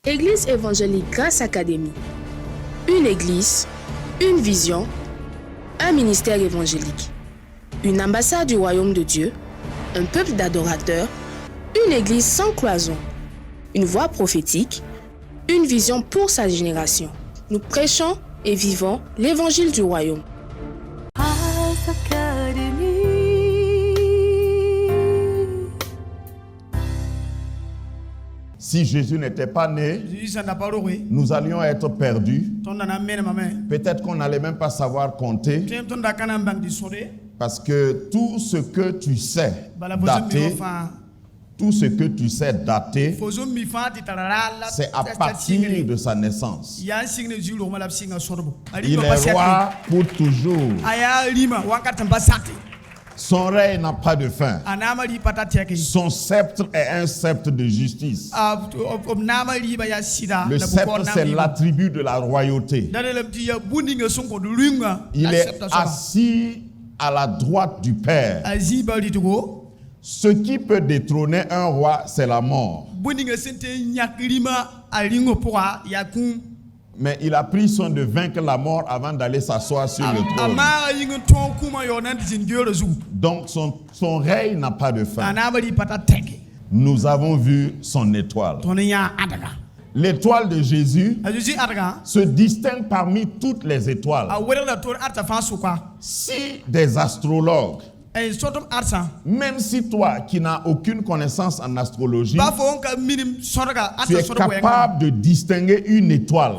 Église évangélique Grâce Académie. Une église, une vision, un ministère évangélique. Une ambassade du royaume de Dieu, un peuple d'adorateurs, une église sans cloison, une voix prophétique, une vision pour sa génération. Nous prêchons et vivons l'évangile du royaume. Si Jésus n'était pas né, nous allions être perdus. Peut-être qu'on n'allait même pas savoir compter. Parce que tout ce que tu sais dater, c'est à partir de sa naissance. Il est roi pour toujours. Son règne n'a pas de fin. Son sceptre est un sceptre de justice. Le sceptre, c'est l'attribut de la royauté. Il est assis à la droite du Père. Ce qui peut détrôner un roi, c'est la mort. Mais il a pris soin de vaincre la mort avant d'aller s'asseoir sur le trône. Donc son règne n'a pas de fin. Nous avons vu son étoile. L'étoile de Jésus se distingue parmi toutes les étoiles. Si des astrologues, même si toi qui n'as aucune connaissance en astrologie, tu es capable de distinguer une étoile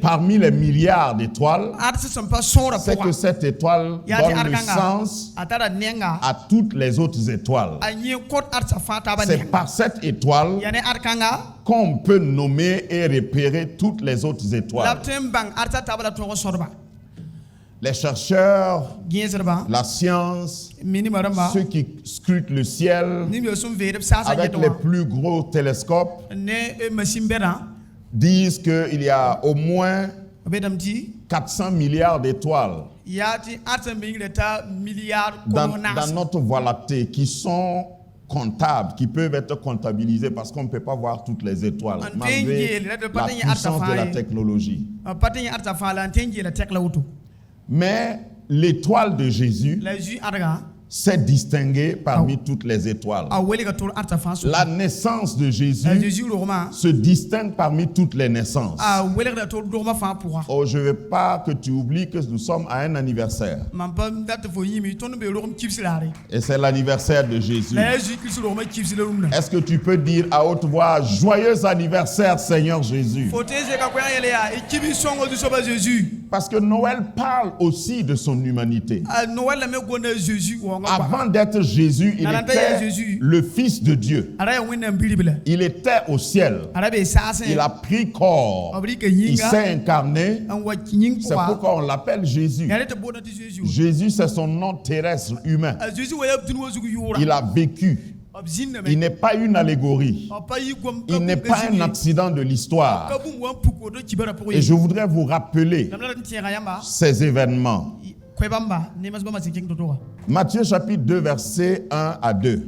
parmi les milliards d'étoiles, c'est que cette étoile donne le sens à toutes les autres étoiles. C'est par cette étoile qu'on peut nommer et repérer toutes les autres étoiles. Les chercheurs, la science, ceux qui scrutent le ciel avec les plus gros télescopes disent qu'il y a au moins 400 milliards d'étoiles dans notre Voie lactée qui sont comptables, qui peuvent être comptabilisés parce qu'on ne peut pas voir toutes les étoiles malgré la puissance de la technologie. Mais l'étoile de Jésus s'est distinguée parmi toutes les étoiles. La naissance de Jésus se distingue parmi toutes les naissances. Oh, je ne veux pas que tu oublies que nous sommes à un anniversaire. Et c'est l'anniversaire de Jésus. Est-ce que tu peux dire à haute voix, joyeux anniversaire Seigneur Jésus? Parce que Noël parle aussi de son humanité. Avant d'être Jésus, il était le Fils de Dieu. Il était au ciel. Il a pris corps. Il s'est incarné. C'est pourquoi on l'appelle Jésus. Jésus, c'est son nom terrestre humain. Il a vécu. Il n'est pas une allégorie. Il n'est pas un accident de l'histoire. Et je voudrais vous rappeler ces événements. Matthieu chapitre 2, versets 1 à 2.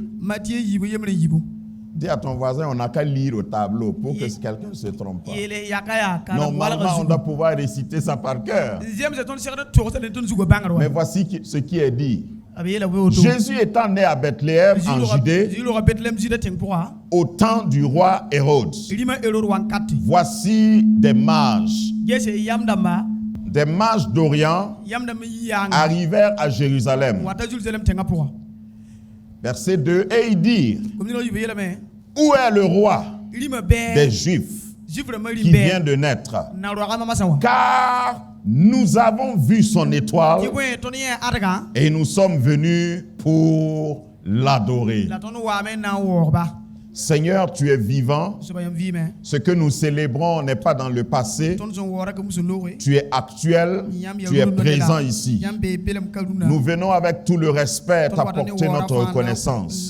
Dis à ton voisin, on n'a qu'à lire au tableau pour que quelqu'un ne se trompe pas. Normalement, on doit pouvoir réciter ça par cœur. Mais voici ce qui est dit. Jésus étant né à Bethléem en Judée, au temps du roi Hérode, voici des mages d'Orient arrivèrent à Jérusalem. Verset 2, et ils dirent, où est le roi des Juifs qui vient de naître? Car nous avons vu son étoile et nous sommes venus pour l'adorer. Seigneur, tu es vivant. Ce que nous célébrons n'est pas dans le passé. Tu es actuel. Tu es présent ici. Nous venons avec tout le respect t'apporter notre reconnaissance.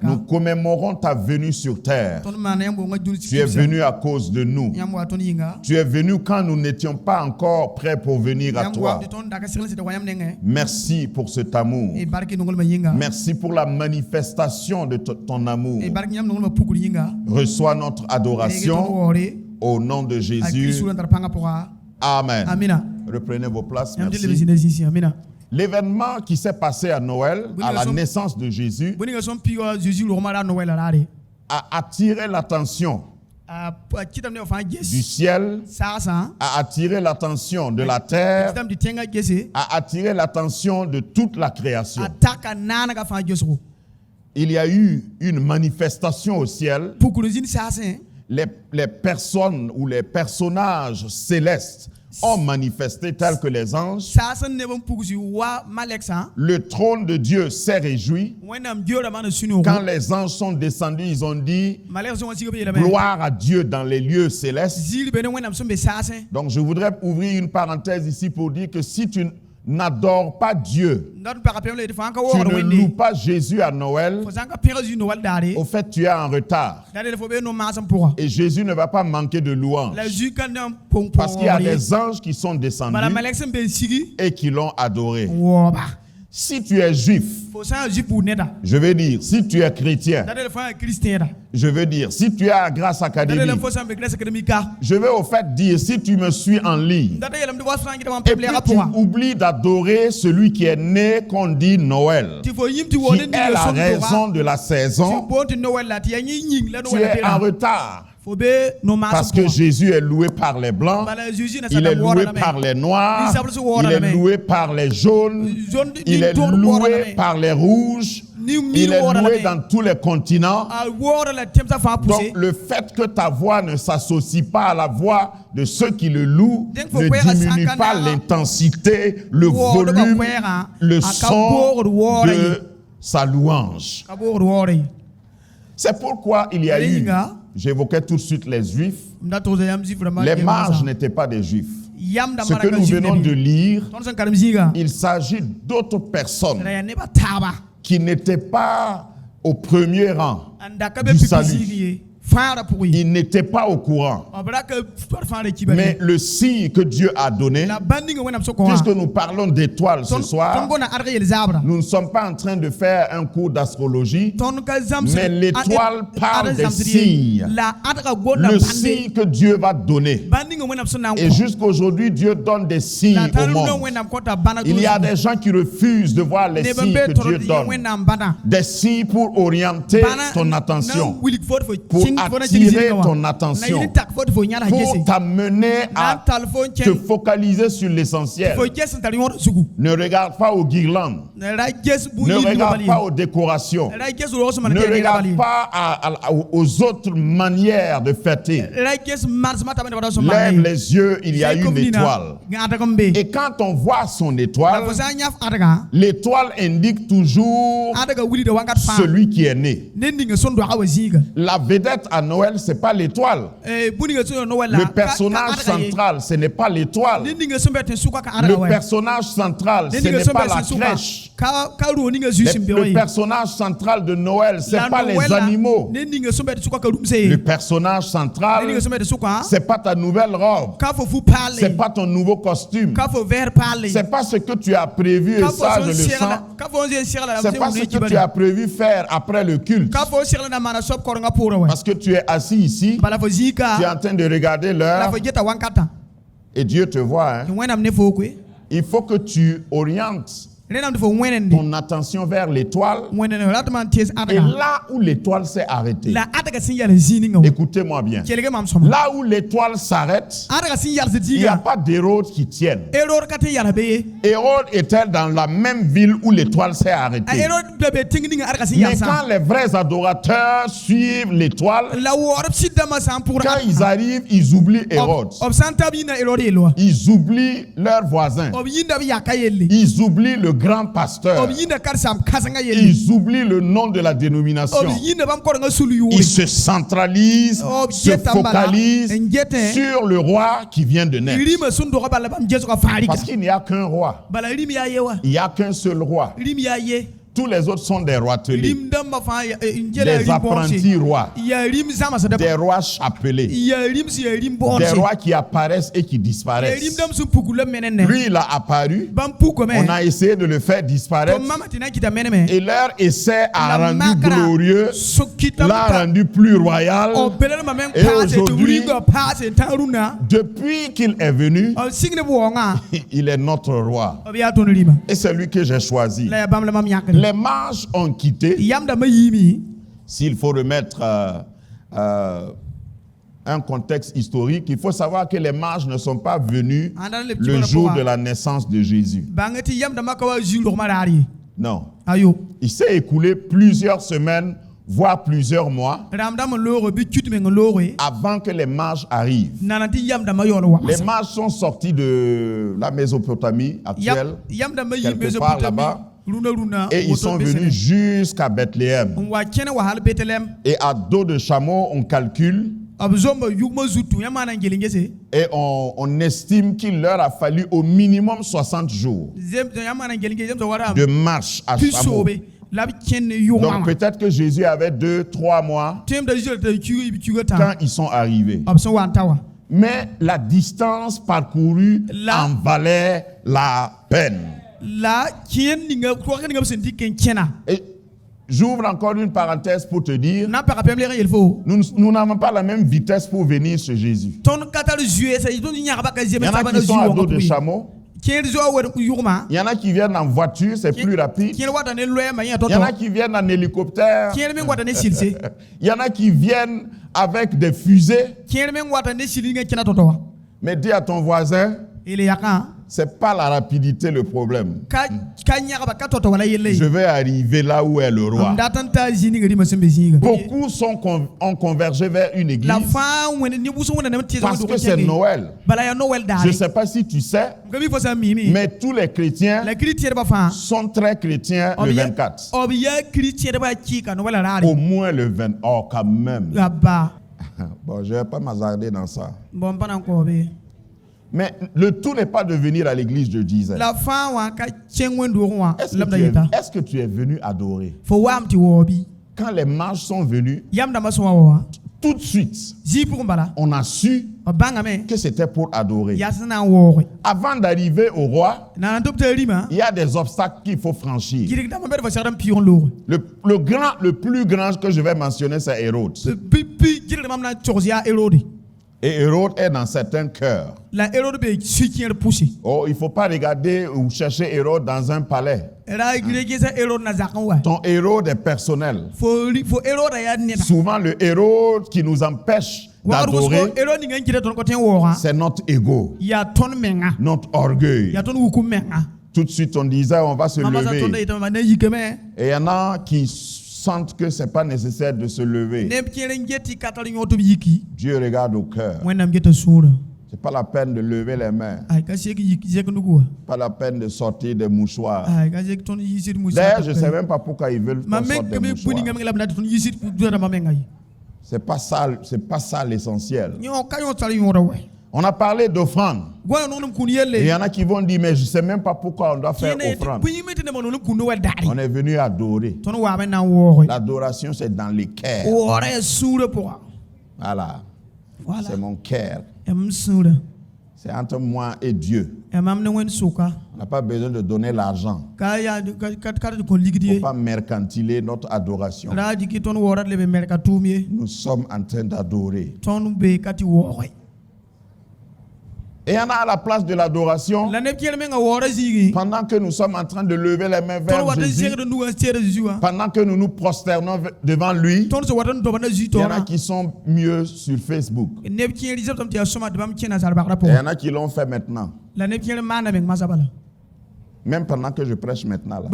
Nous commémorons ta venue sur terre. Tu es venu à cause de nous. Tu es venu quand nous n'étions pas encore prêts pour venir à toi. Merci pour cet amour. Merci pour la manifestation de ton amour. Reçois notre adoration au nom de Jésus. Amen. Reprenez vos places. Merci. L'événement qui s'est passé à Noël, à la naissance de Jésus, a attiré l'attention du ciel, a attiré l'attention de la terre, a attiré l'attention de toute la création. Il y a eu une manifestation au ciel. Les personnes ou les personnages célestes ont manifesté tels que les anges. Le trône de Dieu s'est réjoui. Quand les anges sont descendus, ils ont dit gloire à Dieu dans les lieux célestes. Donc je voudrais ouvrir une parenthèse ici pour dire que si tu n'adores pas Dieu, tu ne loues pas Jésus à Noël, au fait tu es en retard. Et Jésus ne va pas manquer de louange. Parce qu'il y a des anges qui sont descendus et qui l'ont adoré. Si tu es juif, je veux dire, si tu es chrétien, je veux dire, si tu es à Grâce Académie, je veux au fait dire, si tu me suis en ligne, et puis tu oublies d'adorer celui qui est né, qu'on dit Noël, qui est la raison de la saison, tu es en retard. Parce que Jésus est loué par les blancs, il est loué par les noirs, il est loué par les jaunes, il est loué par les rouges, il est loué dans tous les continents. Donc le fait que ta voix ne s'associe pas à la voix de ceux qui le louent ne diminue pas l'intensité, le volume, le son de sa louange. C'est pourquoi il y a eu, j'évoquais tout de suite les Juifs. Les mages n'étaient pas des Juifs. Ce que nous venons de lire, il s'agit d'autres personnes qui n'étaient pas au premier rang du salut. Ils n'étaient pas au courant. Mais le signe que Dieu a donné, puisque nous parlons d'étoiles ce soir, nous ne sommes pas en train de faire un cours d'astrologie, mais l'étoile parle des signes. Le signe que Dieu va donner. Et jusqu'aujourd'hui, Dieu donne des signes au monde. Il y a des gens qui refusent de voir les signes que Dieu donne. Des signes pour orienter ton attention, pour attirer ton attention, pour t'amener à te focaliser sur l'essentiel. Ne regarde pas aux guirlandes, ne regarde pas aux décorations, ne regarde pas aux autres manières de fêter. Lève les yeux, il y a une étoile. Et quand on voit son étoile, l'étoile indique toujours celui qui est né. La vedette à Noël, ce n'est pas l'étoile. Le personnage central, ce n'est pas l'étoile. Le personnage central, ce n'est pas la crèche. Le personnage central de Noël, ce n'est pas les animaux. Le personnage central, ce n'est pas ta nouvelle robe. Ce n'est pas ton nouveau costume. Ce n'est pas ce que tu as prévu, et ça je le sens. Ce n'est pas ce que tu as prévu faire après le culte. Parce que tu es assis ici, tu es en train de regarder l'heure et Dieu te voit. Il faut que tu orientes ton attention vers l'étoile, et là où l'étoile s'est arrêtée, écoutez-moi bien, là où l'étoile s'arrête, il n'y a pas d'Hérode qui tienne. Hérode était dans la même ville où l'étoile s'est arrêtée. Mais quand les vrais adorateurs suivent l'étoile, quand ils arrivent, ils oublient Hérode. Ils oublient leurs voisins. Ils oublient le grand pasteur. Ils oublient le nom de la dénomination. Ils se centralisent, se focalisent sur le roi qui vient de naître. Parce qu'il n'y a qu'un roi. Il n'y a qu'un seul roi. Tous les autres sont des roitelets, des apprentis rois, des rois chapelés, des rois qui apparaissent et qui disparaissent. Lui, il a apparu, on a essayé de le faire disparaître, et leur essai a rendu glorieux, l'a rendu plus royal, et aujourd'hui, depuis qu'il est venu, il est notre roi, et c'est lui que j'ai choisi. Les mages ont quitté. S'il faut remettre un contexte historique, il faut savoir que les mages ne sont pas venus le jour de la naissance de Jésus. Non. Il s'est écoulé plusieurs semaines, voire plusieurs mois, avant que les mages arrivent. Les mages sont sortis de la Mésopotamie actuelle, quelque part là-bas. Et ils sont venus jusqu'à Bethléem. Et à dos de chameau, on calcule. Et on estime qu'il leur a fallu au minimum 60 jours de marche à chameau. Donc peut-être que Jésus avait 2-3 mois quand ils sont arrivés. Mais la distance parcourue en valait la peine. Et j'ouvre encore une parenthèse pour te dire, nous n'avons pas la même vitesse pour venir chez Jésus. Il y en a qui sont à dos de chameau. Il y en a qui viennent en voiture, c'est plus rapide. Il y en a qui viennent en hélicoptère. Il y en a qui viennent avec des fusées. Mais dis à ton voisin, c'est pas la rapidité le problème. Je vais arriver là où est le roi. Beaucoup ont convergé vers une église parce que c'est Noël. Je ne sais pas si tu sais, mais tous les chrétiens sont très chrétiens le 24. Au moins le 20. Oh, quand même. Bon, je ne vais pas m'hasarder dans ça. Mais le tout n'est pas de venir à l'église de Jesus. Est-ce que tu es venu adorer? Quand les mages sont venus, tout de suite, on a su que c'était pour adorer. Avant d'arriver au roi, il y a des obstacles qu'il faut franchir. Le plus grand que je vais mentionner, c'est Hérode. Et Hérode est dans certains cœurs. Oh, il ne faut pas regarder ou chercher Hérode dans un palais. Ton Hérode est personnel. Souvent, le Hérode qui nous empêche d'adorer, c'est notre ego, notre orgueil. Tout de suite, on disait, on va se lever. Et il y en a qui sentent que ce n'est pas nécessaire de se lever. Dieu regarde au cœur. Ce n'est pas la peine de lever les mains. Pas la peine de sortir des mouchoirs. D'ailleurs, je ne sais même pas pourquoi ils veulent qu'on sorte des mouchoirs. Ce n'est pas ça l'essentiel. On a parlé d'offrande. Et il y en a qui vont dire, mais je ne sais même pas pourquoi on doit faire offrande. On est venu adorer. L'adoration, c'est dans les cœurs. Voilà. C'est mon cœur. C'est entre moi et Dieu. On n'a pas besoin de donner l'argent. Il ne faut pas mercantiler notre adoration. Nous sommes en train d'adorer. Et il y en a à la place de l'adoration, pendant que nous sommes en train de lever les mains vers Jésus, pendant que nous nous prosternons devant lui, il y en a qui sont mieux sur Facebook. Et il y en a qui l'ont fait maintenant. Même pendant que je prêche maintenant. Là.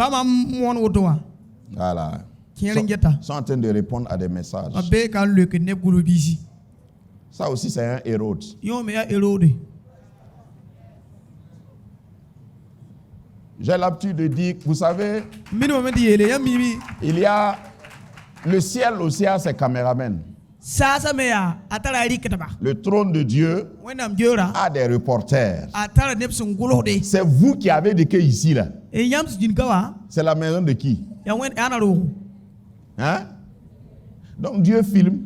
Voilà. Ils sont en train de répondre à des messages. Ça aussi, c'est un Hérode. J'ai l'habitude de dire, vous savez, il y a le ciel aussi a ses caméramens. Le trône de Dieu a des reporters. C'est vous qui avez des quais ici là. C'est la maison de qui? Hein? Donc Dieu filme.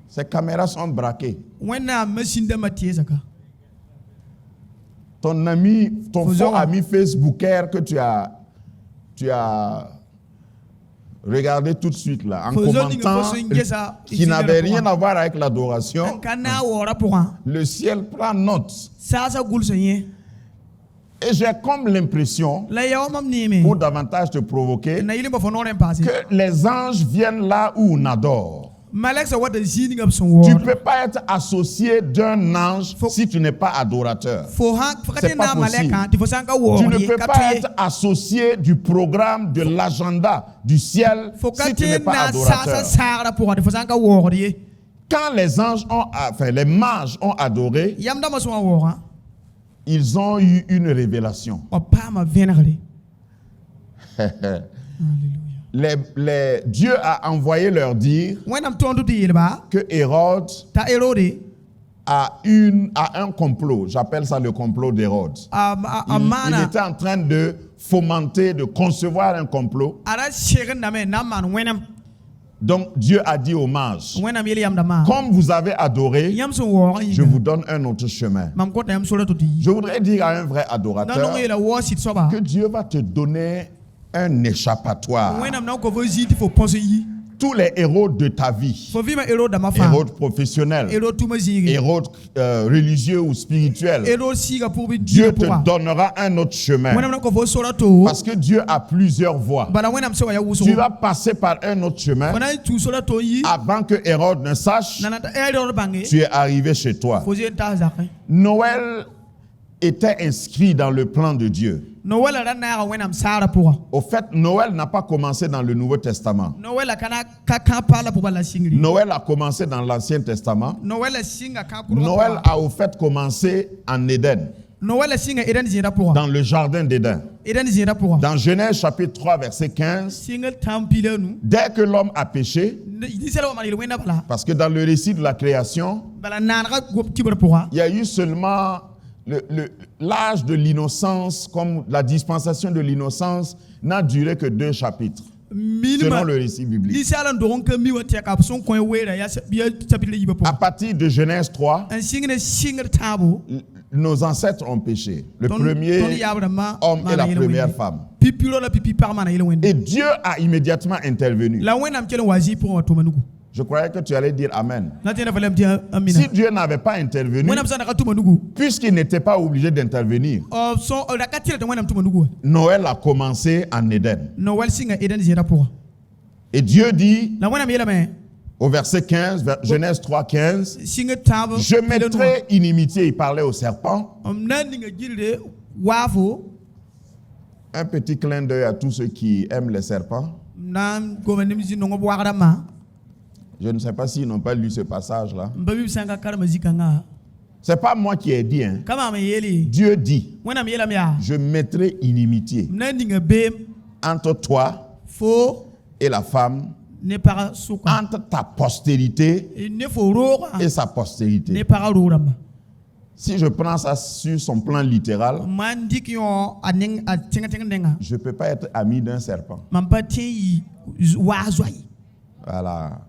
Ces caméras sont braquées. Ton ami, ton faux ami Facebooker que tu as regardé tout de suite là, en commentant, qui n'avait rien à voir avec l'adoration, le ciel prend note. Et j'ai comme l'impression, pour davantage te provoquer, que les anges viennent là où on adore. Tu ne peux pas être associé d'un ange si tu n'es pas adorateur. C'est pas possible. Tu ne peux pas être associé du programme, de l'agenda du ciel si tu n'es pas adorateur. Quand les anges les mages ont adoré, ils ont eu une révélation. Dieu a envoyé leur dire que Hérode a un complot. J'appelle ça le complot d'Hérode. Il était en train de fomenter, de concevoir un complot. Donc Dieu a dit aux mages, comme vous avez adoré, je vous donne un autre chemin. Je voudrais dire à un vrai adorateur que Dieu va te donner un échappatoire. Tous les héros de ta vie, héros professionnels, héros religieux ou spirituels, Dieu te donnera un autre chemin. Parce que Dieu a plusieurs voies. Tu vas passer par un autre chemin avant que Hérode ne sache. Tu es arrivé chez toi. Noël était inscrit dans le plan de Dieu. Au fait, Noël n'a pas commencé dans le Nouveau Testament. Noël a commencé dans l'Ancien Testament. Noël a au fait commencé en Éden. Dans le jardin d'Éden. Dans Genèse chapitre 3 verset 15, dès que l'homme a péché, parce que dans le récit de la création, il y a eu seulement l'âge de l'innocence, comme la dispensation de l'innocence, n'a duré que 2 chapitres. Selon le récit biblique. À partir de Genèse 3, nos ancêtres ont péché. Le premier homme et la première femme. Et Dieu a immédiatement intervenu. Je croyais que tu allais dire Amen. Si Dieu n'avait pas intervenu, puisqu'il n'était pas obligé d'intervenir, Noël a commencé en Éden. Et Dieu dit, au verset 15, Genèse 3, 15, je mettrai inimitié, il parlait au serpent. Un petit clin d'œil à tous ceux qui aiment les serpents. Je ne sais pas s'ils n'ont pas lu ce passage-là. Ce n'est pas moi qui ai dit. Hein. Dieu dit, je mettrai inimitié entre toi et la femme, entre ta postérité et sa postérité. Si je prends ça sur son plan littéral, je ne peux pas être ami d'un serpent. Voilà.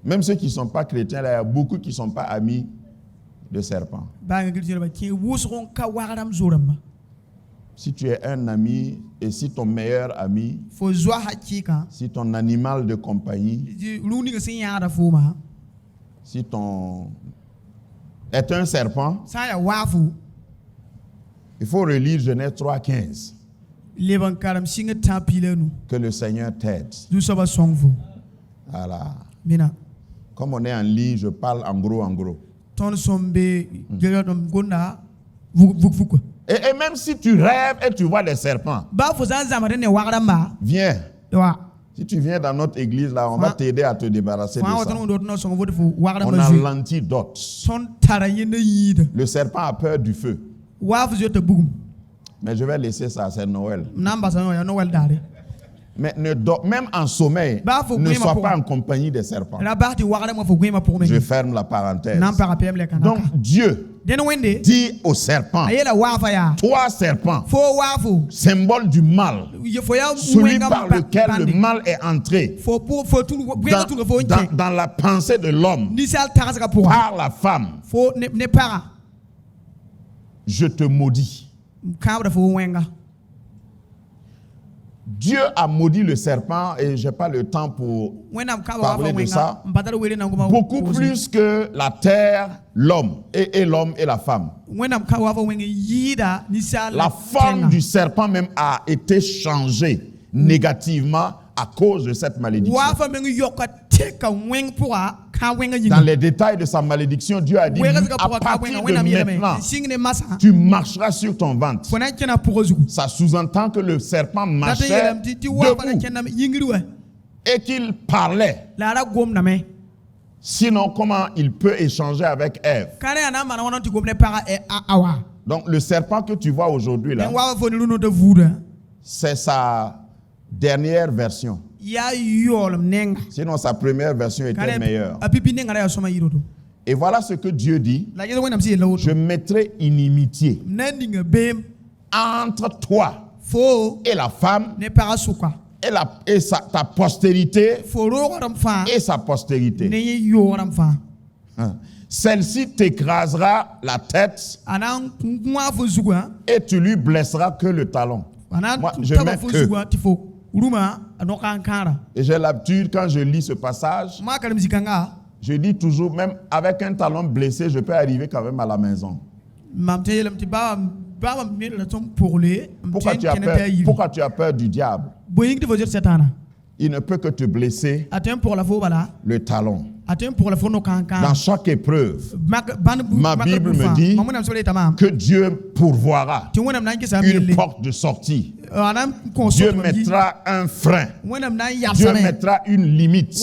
Même ceux qui ne sont pas chrétiens, là, il y a beaucoup qui ne sont pas amis de serpents. Si tu es un ami et si ton meilleur ami, si ton animal de compagnie, si ton est un serpent, il faut relire Genèse 3, 15. Que le Seigneur t'aide. Voilà. Comme on est en ligne, je parle en gros. Et même si tu rêves et tu vois des serpents, viens. Si tu viens dans notre église, là, on va t'aider à te débarrasser de ça. On a l'antidote. Le serpent a peur du feu. Mais je vais laisser ça, c'est Noël. Mais même en sommeil, ne sois pas en compagnie des serpents. Je ferme la parenthèse. Donc Dieu dit au serpent, toi serpent, symbole du mal, celui par lequel le mal est entré dans la pensée de l'homme par la femme, je te maudis. Dieu a maudit le serpent et je n'ai pas le temps pour parler de ça. Beaucoup plus que la terre, l'homme et l'homme et la femme. La forme du serpent même a été changée négativement à cause de cette malédiction. Dans les détails de sa malédiction, Dieu a dit, à partir de maintenant, tu marcheras sur ton ventre. Ça sous-entend que le serpent marchait debout et qu'il parlait. Sinon, comment il peut échanger avec Ève? Donc, le serpent que tu vois aujourd'hui là, c'est sa dernière version. Sinon, sa première version était meilleure. Et voilà ce que Dieu dit. Je mettrai inimitié entre toi et la femme et ta postérité et sa postérité. Celle-ci t'écrasera la tête et tu lui blesseras que le talon. Moi, je mets que. Et j'ai l'habitude, quand je lis ce passage, je dis toujours, même avec un talon blessé, je peux arriver quand même à la maison. Pourquoi tu as peur du diable? Il ne peut que te blesser le talon. Dans chaque épreuve, ma Bible me dit que Dieu pourvoira une porte de sortie. Dieu mettra un frein. Dieu mettra une limite.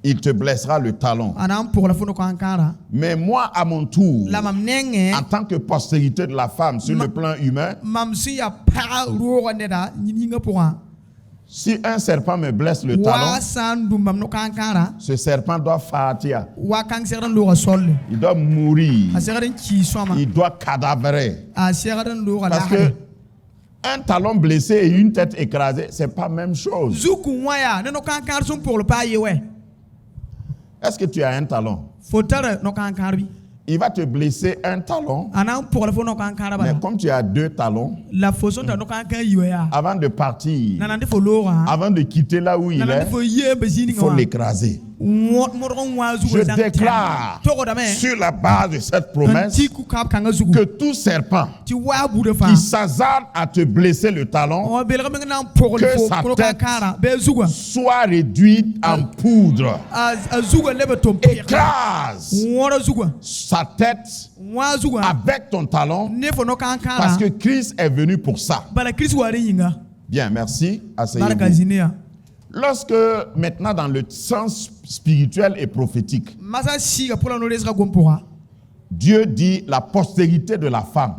Il te blessera le talon. Mais moi, à mon tour, en tant que postérité de la femme sur le plan humain, si un serpent me blesse le talon, ce serpent doit fatia. Il doit mourir. Il doit cadavérer. Parce que un talon blessé et une tête écrasée, c'est pas la même chose. Est-ce que tu as un talon? Il va te blesser un talon. Mais comme tu as deux talons, avant de partir, avant de quitter là où il est, il faut l'écraser. Je déclare sur la base de cette promesse que tout serpent qui s'hasarde à te blesser le talon, que sa tête soit réduite en poudre. Écrase sa tête avec ton talon parce que Christ est venu pour ça. Bien, merci. Asseyez-vous. Lorsque maintenant dans le sens spirituel et prophétique, Dieu dit la postérité de la femme.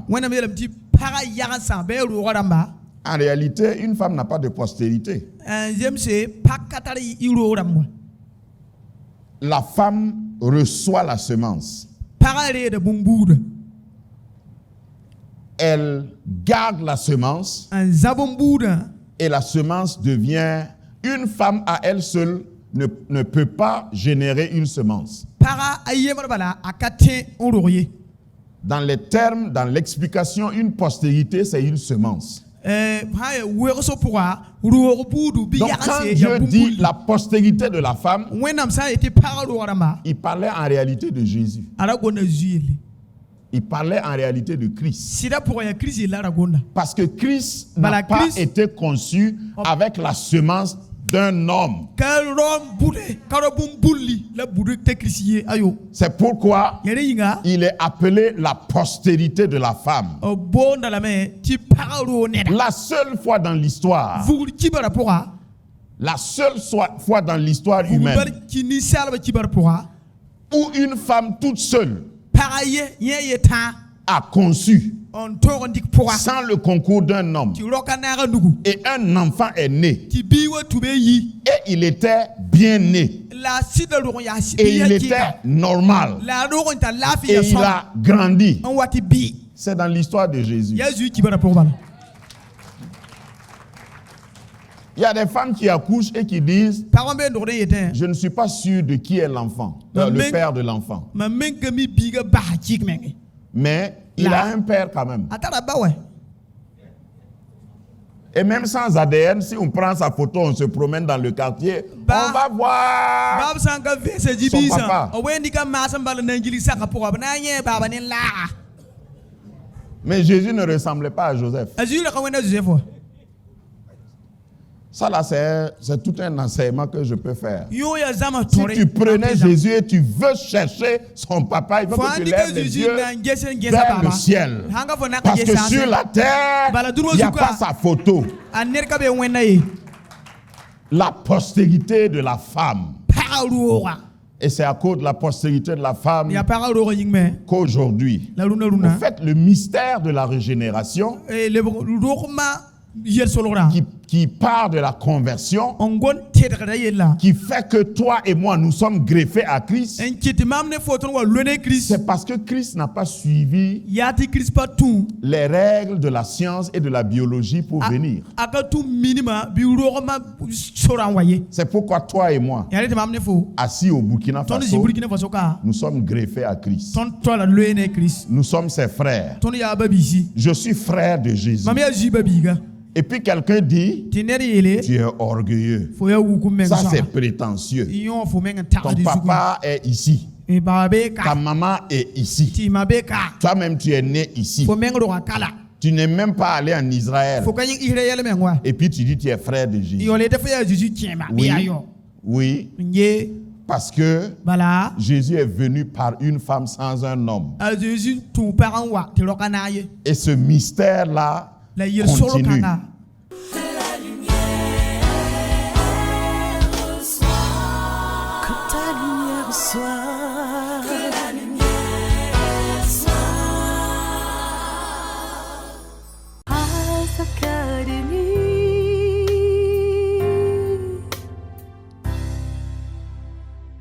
En réalité, une femme n'a pas de postérité. La femme reçoit la semence. Elle garde la semence et la semence devient... Une femme à elle seule ne peut pas générer une semence. Dans les termes, dans l'explication, une postérité, c'est une semence. Donc quand Dieu dit la postérité de la femme, il parlait en réalité de Jésus. Il parlait en réalité de Christ. Parce que Christ n'a pas été conçu avec la semence d'un homme. C'est pourquoi il est appelé la postérité de la femme. La seule fois dans l'histoire, humaine où une femme toute seule a conçu sans le concours d'un homme. Et un enfant est né. Et il était bien né. Et il était normal. Et il a grandi. C'est dans l'histoire de Jésus. Il y a des femmes qui accouchent et qui disent: je ne suis pas sûr de qui est l'enfant, le père de l'enfant. Mais il a un père quand même. Et même sans ADN, si on prend sa photo, on se promène dans le quartier, on va voir son papa. Mais Jésus ne ressemblait pas à Joseph. Ça là, c'est tout un enseignement que je peux faire. Si tu prenais Jésus et tu veux chercher son papa, il faut que tu lèves les yeux vers le ciel. Parce que sur la terre, il n'y a pas sa photo. La postérité de la femme. Et c'est à cause de la postérité de la femme qu'aujourd'hui, en fait, le mystère de la régénération qui part de la conversion, qui fait que toi et moi nous sommes greffés à Christ, c'est parce que Christ n'a pas suivi les règles de la science et de la biologie pour venir. C'est pourquoi toi et moi, assis au Burkina Faso, nous sommes greffés à Christ. Nous sommes ses frères. Je suis frère de Jésus. Et puis quelqu'un dit: tu es orgueilleux. Ça c'est prétentieux. Ton papa est ici. Ta maman est ici. Toi-même tu es né ici. Tu n'es même pas allé en Israël. Et puis tu dis tu es frère de Jésus. Oui. Parce que Jésus est venu par une femme sans un homme. Et ce mystère-là continue. Que ta lumière soit